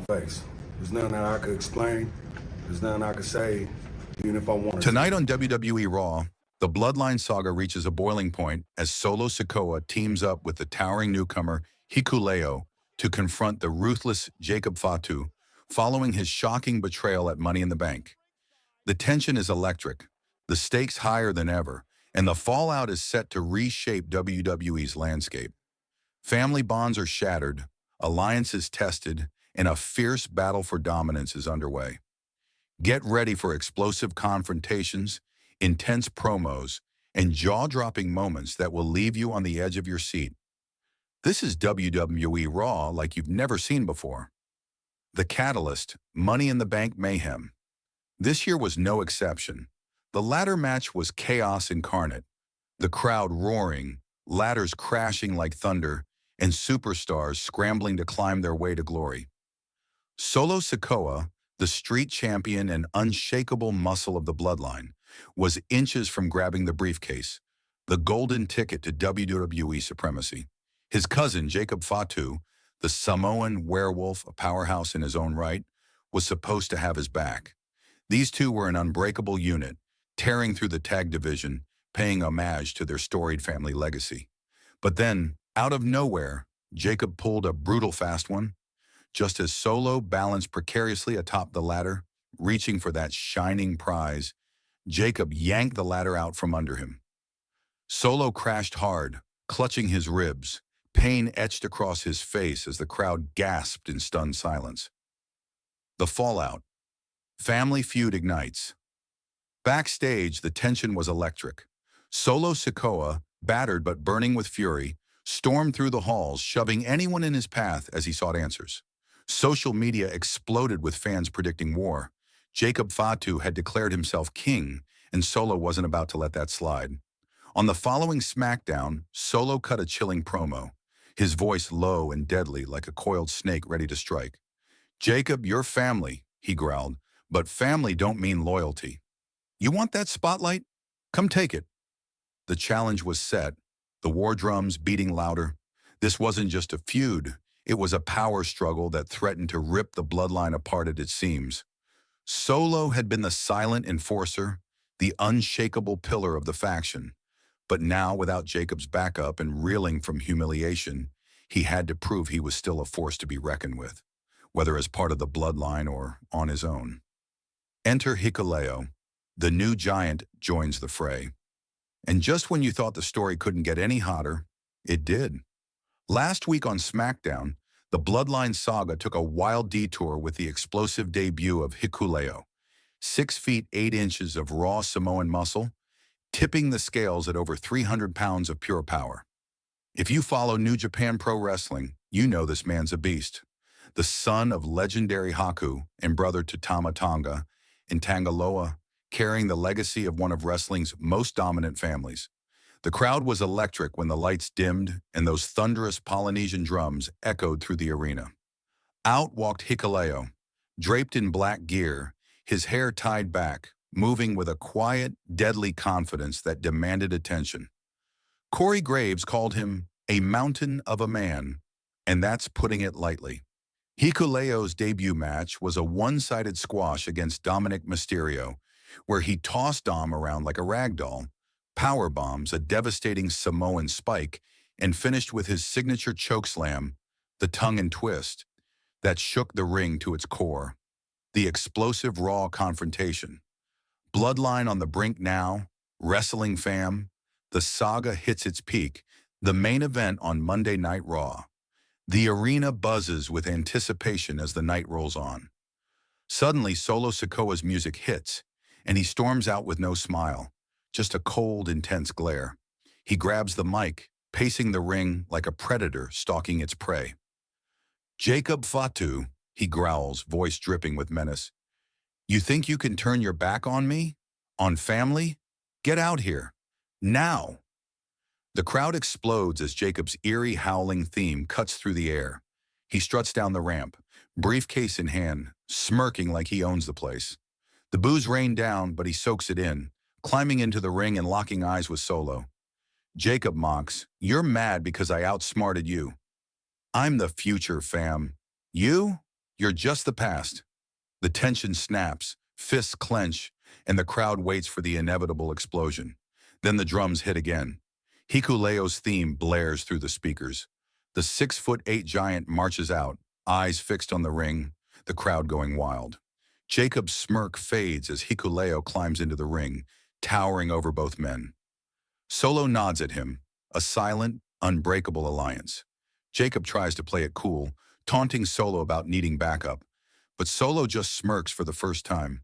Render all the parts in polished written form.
face. There's nothing that I could explain. There's nothing I could say, even if I wanted to. Tonight on WWE Raw, the Bloodline saga reaches a boiling point as Solo Sikoa teams up with the towering newcomer Hikuleo to confront the ruthless Jacob Fatu following his shocking betrayal at Money in the Bank. The tension is electric, the stakes higher than ever, and the fallout is set to reshape WWE's landscape. Family bonds are shattered, alliances tested, and a fierce battle for dominance is underway. Get ready for explosive confrontations, intense promos, and jaw-dropping moments that will leave you on the edge of your seat. This is WWE Raw like you've never seen before. The catalyst, Money in the Bank mayhem. This year was no exception. The ladder match was chaos incarnate. The crowd roaring, ladders crashing like thunder, and superstars scrambling to climb their way to glory. Solo Sikoa, the street champion and unshakable muscle of the Bloodline, was inches from grabbing the briefcase, the golden ticket to WWE supremacy. His cousin, Jacob Fatu, the Samoan werewolf, a powerhouse in his own right, was supposed to have his back. These two were an unbreakable unit, tearing through the tag division, paying homage to their storied family legacy. But then, out of nowhere, Jacob pulled a brutal fast one. Just as Solo balanced precariously atop the ladder, reaching for that shining prize, Jacob yanked the ladder out from under him. Solo crashed hard, clutching his ribs, pain etched across his face as the crowd gasped in stunned silence. The fallout. Family feud ignites. Backstage, the tension was electric. Solo Sikoa, battered but burning with fury, stormed through the halls, shoving anyone in his path as he sought answers. Social media exploded with fans predicting war. Jacob Fatu had declared himself king, and Solo wasn't about to let that slide. On the following SmackDown, Solo cut a chilling promo, his voice low and deadly like a coiled snake ready to strike. "Jacob, you're family," he growled, "but family don't mean loyalty. You want that spotlight? Come take it." The challenge was set, the war drums beating louder. This wasn't just a feud. It was a power struggle that threatened to rip the Bloodline apart at its seams. Solo had been the silent enforcer, the unshakable pillar of the faction. But now, without Jacob's backup and reeling from humiliation, he had to prove he was still a force to be reckoned with, whether as part of the Bloodline or on his own. Enter Hikuleo. The new giant joins the fray. And just when you thought the story couldn't get any hotter, it did. Last week on SmackDown, the Bloodline saga took a wild detour with the explosive debut of Hikuleo, 6 feet 8 inches of raw Samoan muscle, tipping the scales at over 300 pounds of pure power. If you follow New Japan Pro Wrestling, you know this man's a beast. The son of legendary Haku and brother to Tama Tonga and Tangaloa, carrying the legacy of one of wrestling's most dominant families. The crowd was electric when the lights dimmed and those thunderous Polynesian drums echoed through the arena. Out walked Hikuleo, draped in black gear, his hair tied back, moving with a quiet, deadly confidence that demanded attention. Corey Graves called him a mountain of a man, and that's putting it lightly. Hikuleo's debut match was a one-sided squash against Dominic Mysterio, where he tossed Dom around like a rag doll, power bombs, a devastating Samoan spike, and finished with his signature chokeslam, the tongue and twist, that shook the ring to its core. The explosive Raw confrontation. Bloodline on the brink now, wrestling fam, the saga hits its peak, the main event on Monday Night Raw. The arena buzzes with anticipation as the night rolls on. Suddenly, Solo Sikoa's music hits, and he storms out with no smile, just a cold, intense glare. He grabs the mic, pacing the ring like a predator stalking its prey. "Jacob Fatu," he growls, voice dripping with menace. "You think you can turn your back on me? On family? Get out here. Now!" The crowd explodes as Jacob's eerie howling theme cuts through the air. He struts down the ramp, briefcase in hand, smirking like he owns the place. The boos rain down, but he soaks it in, climbing into the ring and locking eyes with Solo. Jacob mocks, "You're mad because I outsmarted you. I'm the future, fam. You? You're just the past. The tension snaps, fists clench, and the crowd waits for the inevitable explosion. Then the drums hit again. Hikuleo's theme blares through the speakers. The 6'8" giant marches out, eyes fixed on the ring, the crowd going wild. Jacob's smirk fades as Hikuleo climbs into the ring, towering over both men. Solo nods at him, a silent, unbreakable alliance. Jacob tries to play it cool, taunting Solo about needing backup, but Solo just smirks for the first time.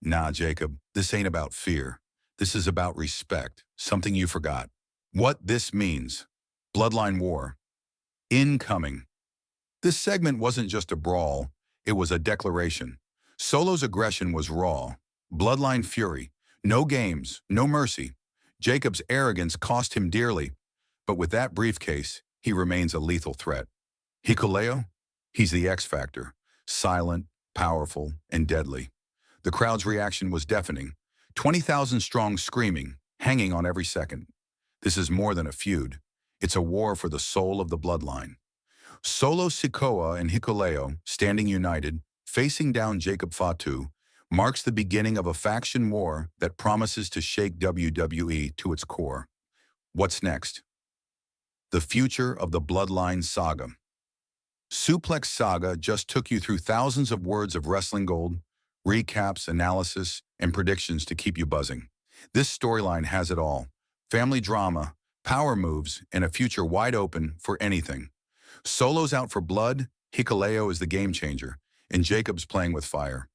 Nah, Jacob, this ain't about fear. This is about respect, something you forgot. What this means. Bloodline War. Incoming. This segment wasn't just a brawl, it was a declaration. Solo's aggression was raw. Bloodline fury. No games, no mercy. Jacob's arrogance cost him dearly, but with that briefcase, he remains a lethal threat. Hikuleo? He's the X Factor. Silent, powerful, and deadly. The crowd's reaction was deafening. 20,000 strong screaming, hanging on every second. This is more than a feud. It's a war for the soul of the bloodline. Solo Sikoa and Hikuleo, standing united, facing down Jacob Fatu, marks the beginning of a faction war that promises to shake WWE to its core. What's next? The future of the Bloodline saga. Suplex Saga just took you through thousands of words of wrestling gold, recaps, analysis, and predictions to keep you buzzing. This storyline has it all. Family drama, power moves, and a future wide open for anything. Solo's out for blood, Hikuleo is the game changer, and Jacob's playing with fire.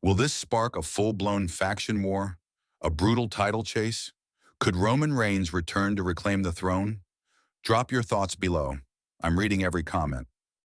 Will this spark a full-blown faction war? A brutal title chase? Could Roman Reigns return to reclaim the throne? Drop your thoughts below. I'm reading every comment.